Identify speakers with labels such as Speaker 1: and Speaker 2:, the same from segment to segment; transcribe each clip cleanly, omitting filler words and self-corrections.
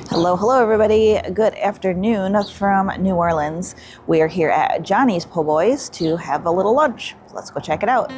Speaker 1: Hello, hello, everybody. Good afternoon from New Orleans. We are here at Johnny's Po-Boys to have a little lunch. Let's go check it out.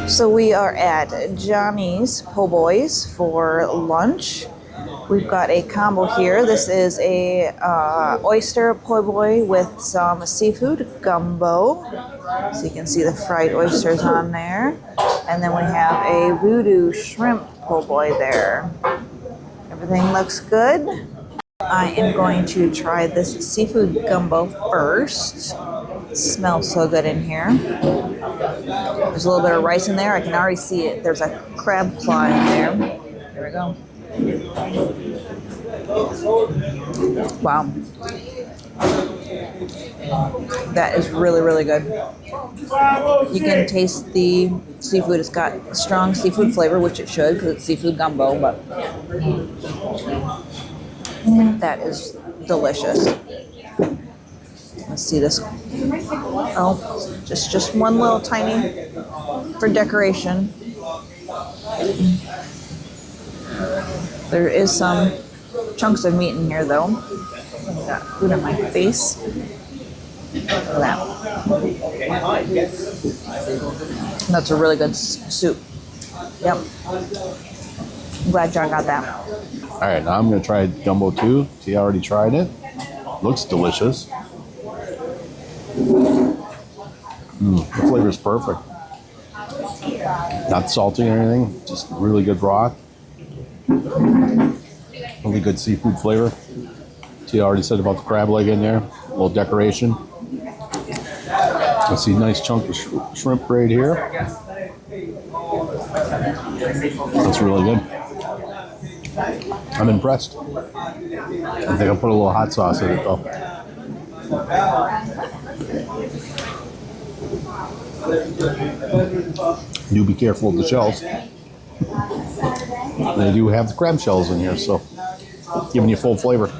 Speaker 1: So we are at Johnny's Po-Boys for lunch. We've got a combo here. This is a Oyster Po-Boy with some seafood gumbo. So you can see the fried oysters on there. And then we have a Voodoo Shrimp Po-Boy there. Everything looks good. I am going to try this seafood gumbo first. It smells so good in here. There's a little bit of rice in there. I can already see it. There's a crab claw in there. There we go. Wow. That is really, really good. You can taste the seafood. It's got strong seafood flavor, which it should because it's seafood gumbo, but that is delicious. Let's see this. Oh, just one little tiny for decoration. There is some chunks of meat in here though. I've got food on my face. Look at that. That's a really good soup. Yep. I'm glad John got that.
Speaker 2: All right, now I'm going to try gumbo too. See, I already tried it. Looks delicious. The flavor is perfect. Not salty or anything, just really good broth. Really good seafood flavor. See, I already said about the crab leg in there. A little decoration. I see a nice chunk of shrimp right here. That's really good. I'm impressed. I think I'll put a little hot sauce in it though. Do be careful of the shells. They do have the crab shells in here, so giving you full flavor.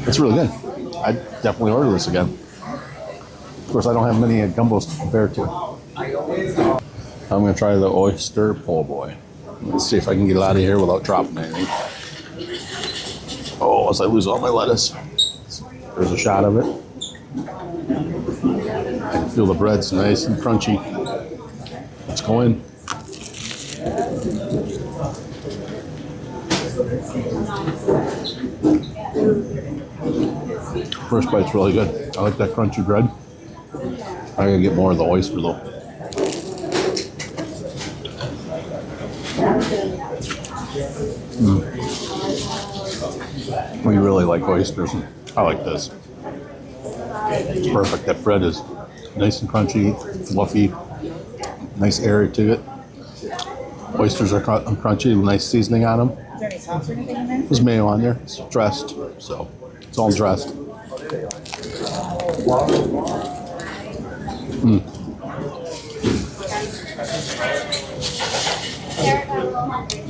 Speaker 2: It's really good. I'd definitely order this again. Of course, I don't have many gumbos to compare to. I'm going to try the Oyster Po-Boy. Let's see if I can get it out of here without dropping anything. Oh, as I lose all my lettuce. There's a shot of it. I can feel the bread's nice and crunchy. Let's go in. First bite's really good. I like that crunchy bread. I gotta get more of the oyster though. We really like oysters. I like this. It's perfect. That bread is nice and crunchy, fluffy, nice air to it. Oysters are crunchy, nice seasoning on them.
Speaker 1: Is there any sauce or anything in there?
Speaker 2: There's mayo on there. It's dressed, so it's all dressed.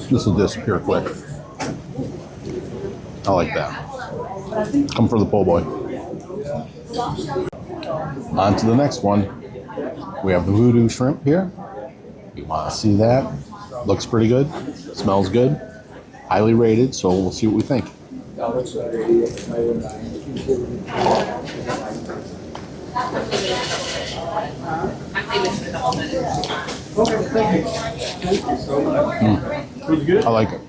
Speaker 2: This will disappear quick. I like that. Come for the po' boy. On to the next one. We have the Voodoo Shrimp here. You want to see that? Looks pretty good. Smells good. Highly rated, so we'll see what we think. I like it.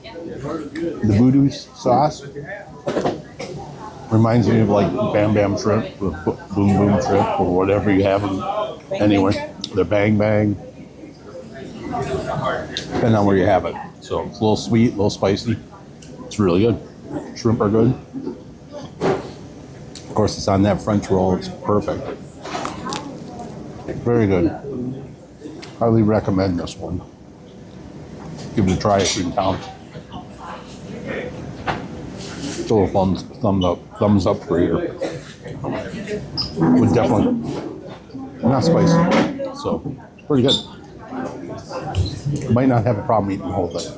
Speaker 2: The voodoo sauce, Reminds me of like Bam Bam shrimp or Boom Boom shrimp or whatever you have them. Anyway, they're Bang Bang. Depending on where you have it. So it's a little sweet, a little spicy. It's really good. Shrimp are good. Of course, it's on that French roll. It's perfect. Very good. Highly recommend this one. Give it a try if you're in town. It's a little thumbs up for here. Would definitely not spicy, so pretty good. Might not have a problem eating the whole thing.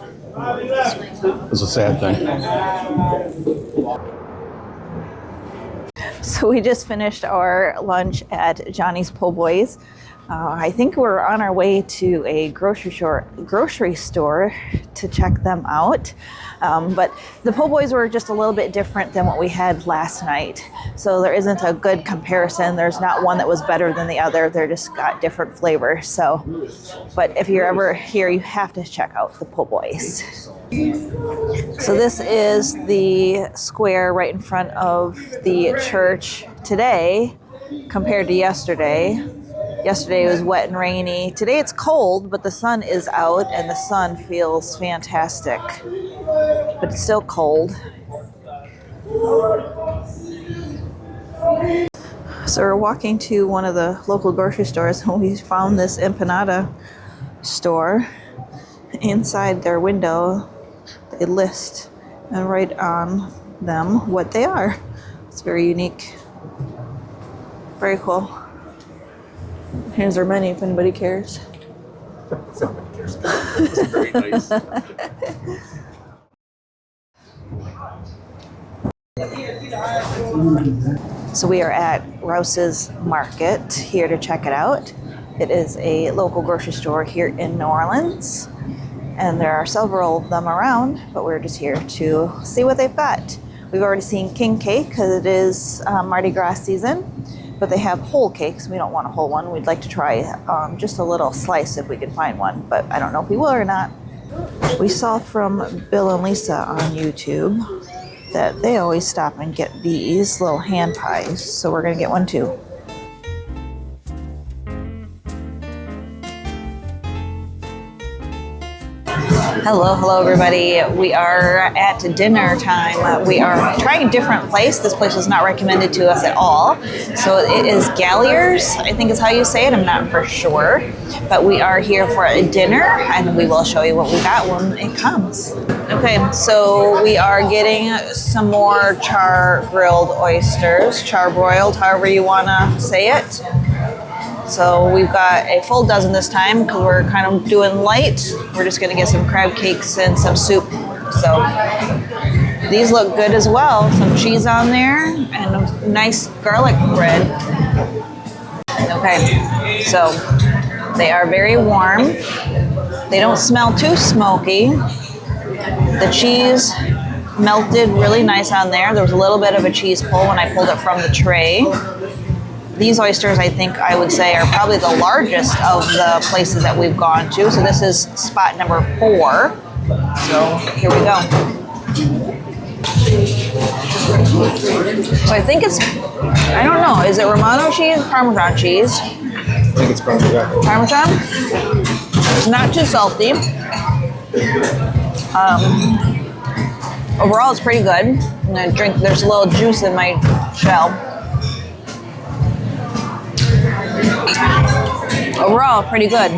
Speaker 2: It's a sad thing.
Speaker 1: So we just finished our lunch at Johnny's Po-Boys. I think we're on our way to a grocery store to check them out. But the Po-Boys were just a little bit different than what we had last night. So there isn't a good comparison. There's not one that was better than the other. They're just got different flavors. So, but if you're ever here, you have to check out the Po-Boys. So this is the square right in front of the church today compared to yesterday. Yesterday was wet and rainy. Today it's cold, but the sun is out and the sun feels fantastic. But it's still cold. So we're walking to one of the local grocery stores and we found this empanada store. Inside their window, they list and write on them what they are. It's very unique. Very cool. Here's their menu if anybody cares.
Speaker 2: It's very nice.
Speaker 1: So we are at Rouses Market here to check it out. It is a local grocery store here in New Orleans. And there are several of them around, but we're just here to see what they've got. We've already seen king cake because it is Mardi Gras season. But they have whole cakes. We don't want a whole one. We'd like to try just a little slice if we can find one, but I don't know if we will or not. We saw from Bill and Lisa on YouTube that they always stop and get these little hand pies, so we're gonna get one too. Hello everybody. We are at dinner time. We are trying a different place. This place was not recommended to us at all. So it is Gallier's, I think is how you say it. I'm not for sure. But we are here for a dinner and we will show you what we got when it comes. Okay, so we are getting some more char-grilled oysters, charbroiled, however you want to say it. So we've got a full dozen this time because we're kind of doing light. We're just going to get some crab cakes and some soup. So these look good as well. Some cheese on there and a nice garlic bread. Okay, so they are very warm. They don't smell too smoky. The cheese melted really nice on there. There was a little bit of a cheese pull when I pulled it from the tray. These oysters, I think I would say, are probably the largest of the places that we've gone to. So this is spot number 4. So here we go. So I think it's, I don't know, is it Romano cheese, Parmesan cheese?
Speaker 2: I think it's Parmesan.
Speaker 1: Parmesan? It's not too salty. Overall, it's pretty good. I'm gonna drink, there's a little juice in my shell. Overall, pretty good.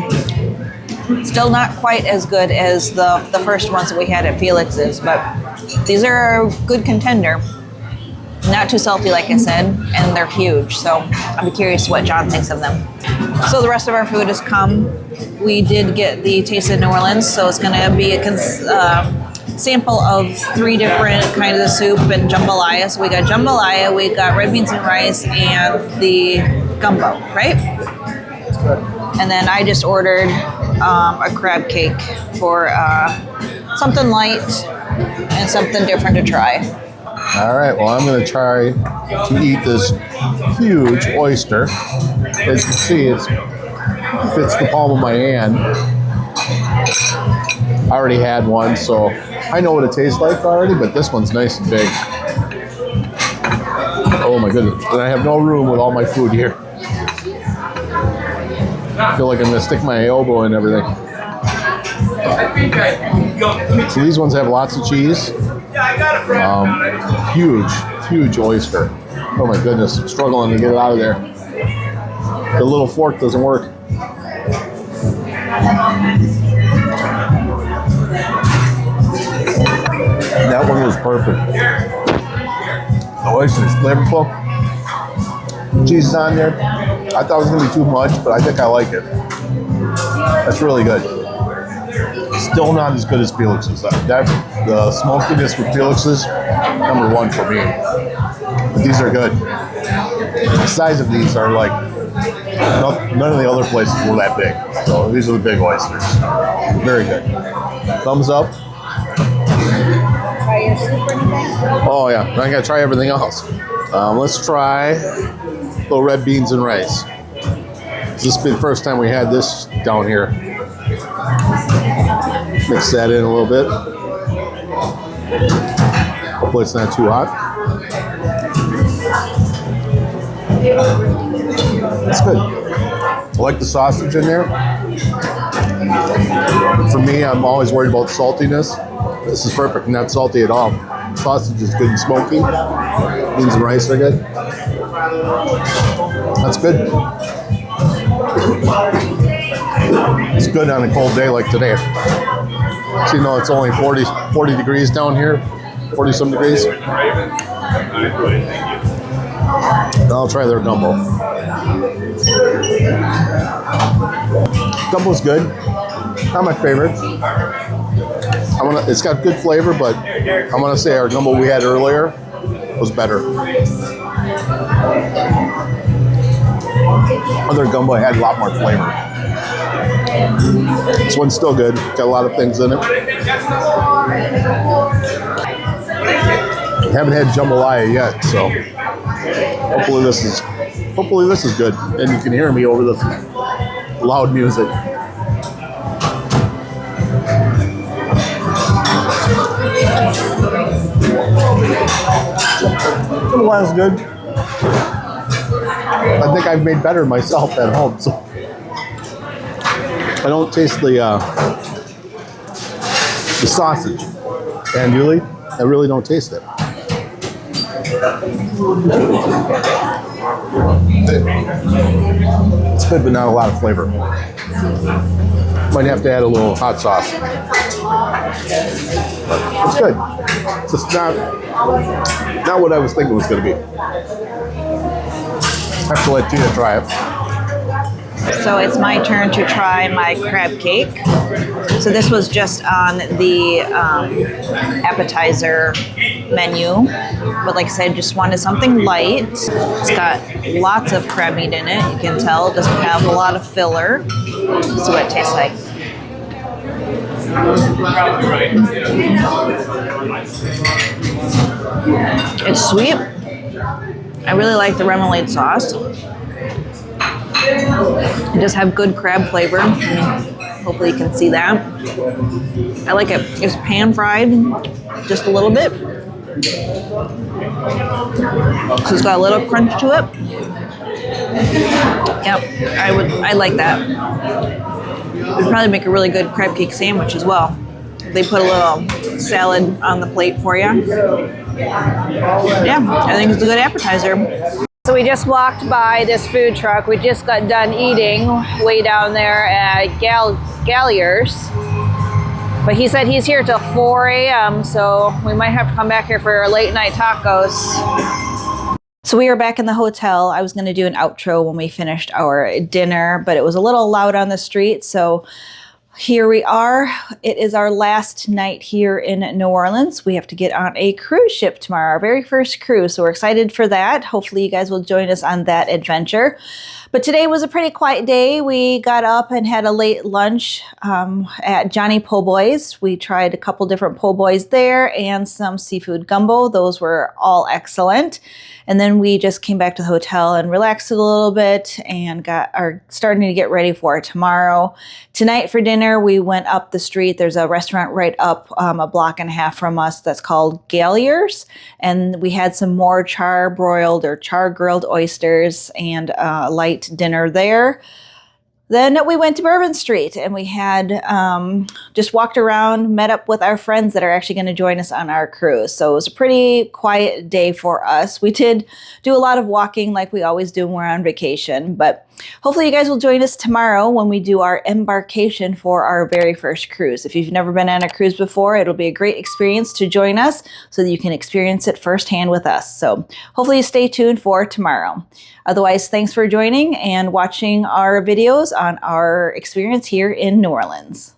Speaker 1: Still not quite as good as the first ones that we had at Felix's, but these are a good contender. Not too salty, like I said, and they're huge, so I'll be curious what John thinks of them. So the rest of our food has come. We did get the Taste of New Orleans, so it's going to be a sample of 3 different kinds of soup and jambalaya. So we got jambalaya, we got red beans and rice, and the gumbo, right? And then I just ordered a crab cake for something light and something different to try.
Speaker 2: All right, well, I'm going to try to eat this huge oyster. As you can see, it fits the palm of my hand. I already had one, so I know what it tastes like already, but this one's nice and big. Oh my goodness. And I have no room with all my food here. I feel like I'm gonna stick my elbow in everything. So these ones have lots of cheese. Huge oyster. Oh my goodness, I'm struggling to get it out of there. The little fork doesn't work. That one was perfect. The oyster's flavorful. Cheese is on there. I thought it was gonna be too much, but I think I like it. That's really good. Still not as good as Felix's. The smokiness with Felix's, number one for me. But these are good. The size of these are like, none of the other places were that big. So these are the big oysters. Very good. Thumbs up.
Speaker 1: Try your soup or anything?
Speaker 2: Oh yeah, I gotta try everything else. Let's try little red beans and rice. This will be the first time we had this down here. Mix that in a little bit. Hopefully it's not too hot. That's good. I like the sausage in there. For me, I'm always worried about saltiness. This is perfect, not salty at all. Sausage is good and smoky. Beans and rice are good. That's good. It's good on a cold day like today. So you know it's only 40 degrees down here. 40 some degrees. I'll try their gumbo. Gumbo's good. Not my favorite. It's got good flavor, but I'm gonna say our gumbo we had earlier was better. Other gumbo had a lot more flavor. This one's still good. Got a lot of things in it. Haven't had jambalaya yet, so hopefully this is good, and you can hear me over the loud music. Jambalaya's good. I think I've made better myself at home, so I don't taste the sausage. And Yuli, I really don't taste it. It's good, but not a lot of flavor. Might have to add a little hot sauce. But it's good. It's just not what I was thinking it was going to be. I have to let Tina try it.
Speaker 1: So it's my turn to try my crab cake. So this was just on the appetizer menu. But like I said, just wanted something light. It's got lots of crab meat in it. You can tell it doesn't have a lot of filler. Let's see what it tastes like. It's sweet. I really like the remoulade sauce. It does have good crab flavor. Hopefully you can see that. I like it. It's pan fried just a little bit. So it's got a little crunch to it. Yep, I like that. It'd probably make a really good crab cake sandwich as well. They put a little salad on the plate for you. Yeah, I think it's a good appetizer. So we just walked by this food truck. We just got done eating way down there at Gallier's. But he said he's here till 4 a.m. So we might have to come back here for our late night tacos. So we are back in the hotel. I was going to do an outro when we finished our dinner, but it was a little loud on the street. So here we are. It is our last night here in New Orleans. We have to get on a cruise ship tomorrow, our very first cruise. So we're excited for that. Hopefully you guys will join us on that adventure. But today was a pretty quiet day. We got up and had a late lunch at Johnny Po-Boys. We tried a couple different po' there and some seafood gumbo. Those were all excellent. And then we just came back to the hotel and relaxed a little bit and are starting to get ready for tomorrow. Tonight for dinner, there, we went up the street. There's a restaurant right up a block and a half from us that's called Gallier's. And we had some more char-broiled or char-grilled oysters and a light dinner there. Then we went to Bourbon Street and we had just walked around, met up with our friends that are actually going to join us on our cruise. So it was a pretty quiet day for us. We did do a lot of walking like we always do when we're on vacation, but hopefully you guys will join us tomorrow when we do our embarkation for our very first cruise. If you've never been on a cruise before, it'll be a great experience to join us so that you can experience it firsthand with us. So hopefully you stay tuned for tomorrow. Otherwise, thanks for joining and watching our videos on our experience here in New Orleans.